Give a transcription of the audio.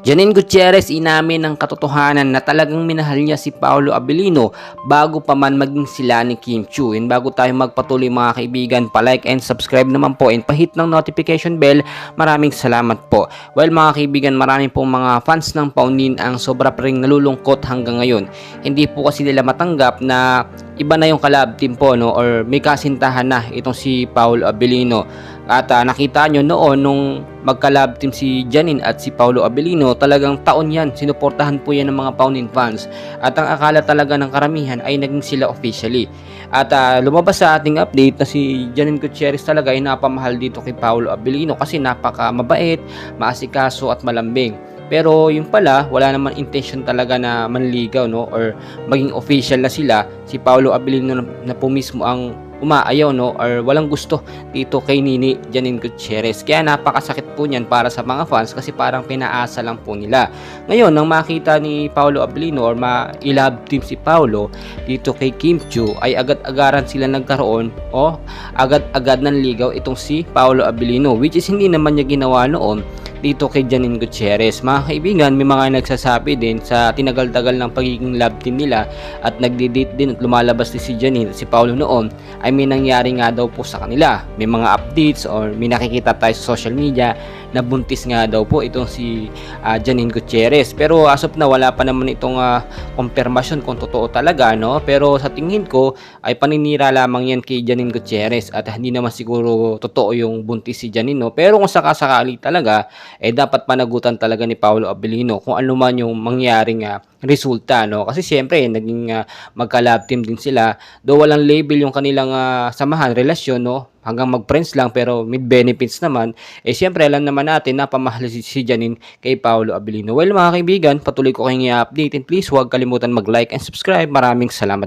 Janine Gutierrez inamin ng katotohanan na talagang minahal niya si Paolo Abilino bago pa man maging sila ni Kim Chiu. And bago tayo magpatuloy mga kaibigan, pa-like and subscribe naman po and pa-hit ng notification bell. Maraming salamat po. Well mga kaibigan, maraming pong mga fans ng Paunin ang sobra pa ring nalulungkot hanggang ngayon. Hindi po kasi nila matanggap na iba na yung collab team po, no, or may kasintahan na itong si Paolo Abilino. At nakita nyo noon nung magka-love team si Janine at si Paolo Abilino, talagang taon yan, sinuportahan po yan ng mga Paunin fans. At ang akala talaga ng karamihan ay naging sila officially. At lumabas sa ating update na si Janine Gutierrez talaga ay napamahal dito kay Paolo Abilino kasi napaka mabait, maasikaso at malambing. Pero yung pala, wala naman intention talaga na manligaw, no, or maging official na sila. Si Paolo Abilino na po mismo ang umaayaw, no, or walang gusto dito kay Nini Janine Gutierrez. Kaya napakasakit po niyan para sa mga fans kasi parang pinaasa lang po nila. Ngayon, nang makita ni Paolo Abilino or ma-love team si Paolo dito kay Kim Chiu, ay agad-agaran sila nagkaroon o agad-agad ng ligaw itong si Paolo Abilino, which is hindi naman niya ginawa noon dito kay Janine Gutierrez. Mga kaibigan, may mga nagsasabi din sa tinagal-tagal ng pagiging love team nila at nagdi-date din at lumalabas din si Janine at si Paolo noon ay may nangyari nga daw po sa kanila. May mga updates or may nakikita tayo sa social media na buntis nga daw po itong si Janine Gutierrez. Pero as of na wala pa naman itong confirmation kung totoo talaga, no? Pero sa tingin ko ay paninira lamang yan kay Janine Gutierrez at hindi naman siguro totoo yung buntis si Janine, no? Pero kung sakasakali talaga, dapat panagutan talaga ni Paolo Abilino kung ano man yung mangyaring resulta, no? Kasi siyempre naging magka-love team din sila, though walang label yung kanilang samahan, relasyon, no? Hanggang mag-friends lang pero with benefits naman. Siyempre alam naman natin na pamahal si Janine kay Paolo Abilino. Well mga kaibigan, patuloy ko kayong i-update and please huwag kalimutan mag-like and subscribe. Maraming salamat.